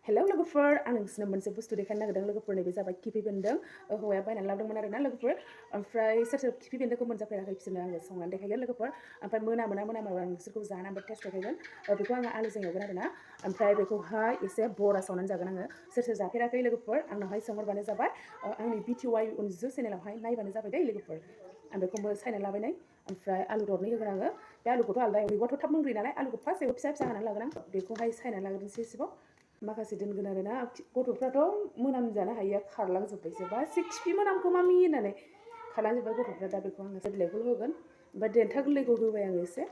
hello लोगोफोर आं नोंसोरनो मोनसे बुस्थु देखायनो नागिरदों लोगोफोर नैबे जाबाय खिफि बेन्दों हौवाया बायनानै लाबोदोंमोन आरोना लोगोफोर ओमफ्राय सोर खिफि बेन्दोंखौ मोनजाफेराखै बिसोरनो आङो संनानै देखायगोन लोगोफोर ओमफ्राय मोनामोना आं नोंसोरखौ जानानै टेस्ट देखायगोन बेखौ आङो आलुजों एवगोन आरोना ओमफ्राय बेखौहाय एसे बरा सावनानै जागोन आङो सोर जाफेराखै लोगोफोर आंनावहाय सोंहरबानो जाबाय आंनि BTY उनजु चेनेलावहाय नायबानो जाबाय दै लोगोफोर आं बेखौबो सायना लाबाय ओमफ्राय आलु दरनै होगोन आङो बे आलुखौथ' आलदा एवोबाथ' थाब मोनग्रोयो नालाय आलुखौ फार्स्ट एवो फिसा हानानै लागोन आं बेखौहाय सायना लाग्रोनोसै एसेबाव माखासे दोनगोन आरोना गथ'फ्राथ' मोनामजानो हायिया खारलांजोब्बायसो बा खिफि मोनामखौ मामि होननानै खारलांजोब्बाय गथ'फ्रा दा बेखौ आङो बिलाइखौ होगोन ओमफ्राय देन्था गोरलैखौ होबाय आङो एसे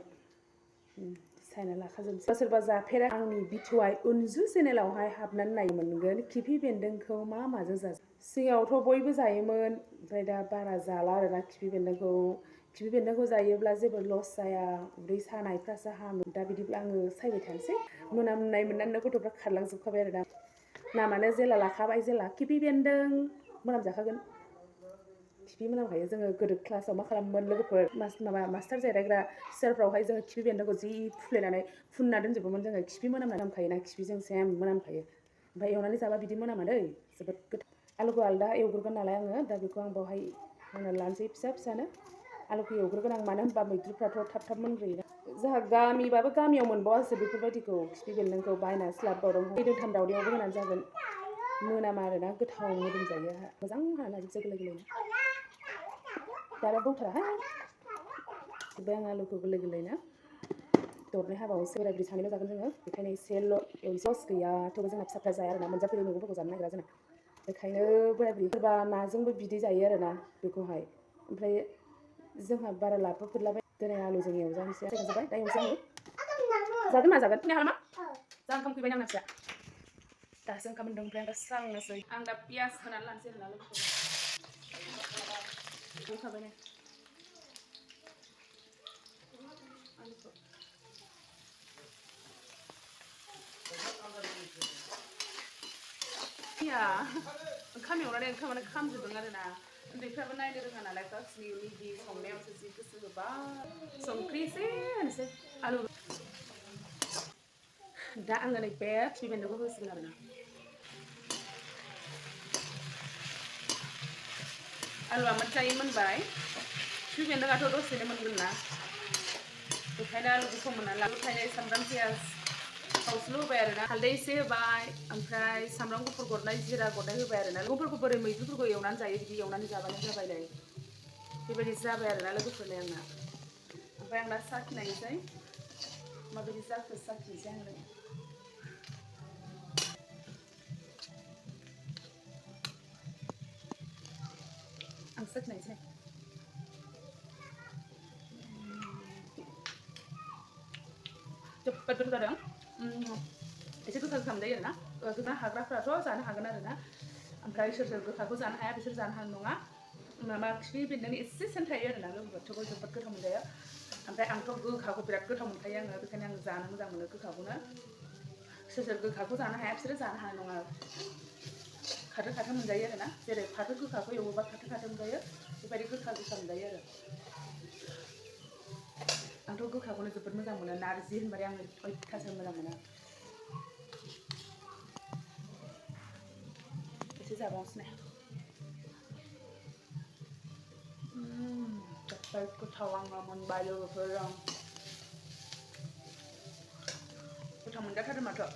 सायना लाखाजोबनोसै सोरबा जाफेरा आंनि BTY उनजु चेनेलावहाय हाबनानै नायनो मोनगोन खिफि बेन्दोंखौ मा माजों जायो सिगाङावथ' बयबो जायोमोन ओमफ्राय दा बारा जाला आरोना खिफि बेन्दोंखौ जायोब्ला जेबो लस जाया उदै सानायफ्रासो हामो दा बिदिब्ला आङो सायबाय थानोसै मोनामनाय मोननानै गथ'फ्रा खारलांजोबखाबाय आरो दा नामानो जेला लाखाबाय जेला खिफि बेन्दों मोनामजाखागोन खिफि मोनामखायो जोङो गोदो क्लासाव मा खालामोमोन लोगोफोर मास्टार जिरायग्रा सियारफ्रावहाय जोङो खिफि बेन्दोंखौ जि फुफ्लेनानै फुनना दोनजोबोमोन जोङो खिफि मोनामखायोना खिफिजों सेम मोनामखायो ओमफ्राय एवनानै जाबा बिदि मोनामा दै जोबोद गोथाव आलुखौ आलदा एवग्रोगोन नालाय आङो दा बेखौ आं बावहाय हाना लानोसै फिसानो आलुखौ एवग्रोगोन आं मानो होनबा मैद्रुफ्राथ' थाब मोनग्रोयोना जोंहा गामिबाबो गामियाव मोनबावासो बेफोरबायदिखौ खिफि बेन्दोंखौ बायनासो लाबोबावदों दैथाम दावदैयावबो होनानै जागोन मोनामा आरोना गोथाव मोदोमजायो मोजां हाना लाजोबसै गोरलै दाना बौथाराहाय जोब्बाय आं आलुखौ गोरलै दरनै हाबावोसै बोराय बुरै सानैल' जागोन जोङो बेखायनो एसेल' सस गैया थेवबो जोंना फिसाफ्रा जाया आरोना मोनजाफेरै मैगंफोरखौ जानो नागिरा जोंना बेखायनो बोराय बुरैफोरबा नाजोंबो बिदै जायो आरोना बेखौहाय ओमफ्राय जोंहा बारा लाबोफेरलाबाय दिनै आलुजों एवजानोसै जाबाय दा एवनोसै आङो जागोन मा जागोन फैनो हालामा जा ओंखाम फैबाय आंना फिसा दासो ओंखाम मोनदों ओमफ्राय आं दा स्रांनोसै आं दा पियास होनानै लानोसै आरोना लोगोफोर होखाबाय ने आलुखौ ओंखाम एवनानै ओंखामानो खामजोबदों आरोना उन्दैफ्राबो नायनो रोङा नालाय गावसिनि मेगि संनायावसो जि गोसो होबाय संख्रि एसे होनोसै आलु दा आङो नैबे खिफि बेन्दोंखौ होसिगोन आरोना आलुआ मोजाङै मोनबाय खिफि बेन्दोंआथ' दसेनो मोनगोन ना बेखायनो आलुखौ फोमोननानै लाबोखायनो सामब्राम पियाज थावसल' होबाय आरोना हालदै एसे होबाय ओमफ्राय सामब्राम गुफुर गरनै जिरा गरनै होबाय आरोना मैगंफोरखौ बोरै मैद्रुफोरखौ एवनानै जायो बिदि एवनानै जाबानो जाबाय नै बेबायदि जाबाय आरोना लोगोफोरलाय आंना ओमफ्राय आं दा साखिनायनोसै माबायदि जाखो साखिनोसै आङो आं साखिनायनोसै जोबोद गोथाव जादों एसे गोखा मोनजायो आरोना गोखा हाग्राफ्राथ' जानो हागोन आरोना ओमफ्राय सोर गोखाखौ जानो हाया बिसोर जानो हानाय नङा माबा खिफि बेन्दोंनि एसे सेन थायो आरोना लोगोफोर जोबोद गोथाव मोनजायो ओमफ्राय आंथ' गोखाखौ बिराद गोथाव मोनखायो आङो बेखायनो आं जानो मोजां मोनो गोखाखौनो सोर गोखाखौ जानो हाया बिसोरो जानो हानाय नङा खाथो मोनजायो आरोना जेरै फाथो गोखाखौ एवोबा खाथो मोनजायो बेबायदि गोखा मोनजायो आरो आंथ' गोखाखौनो जोबोद मोजां मोनो नारजि होनबाथाय आङो अयथासार मोजां मोनो एसे जाबावनोसै ने जोबोद गोथाव आंना मोनबाय लोगोफोर गोथाव मोनजाथारदों माथो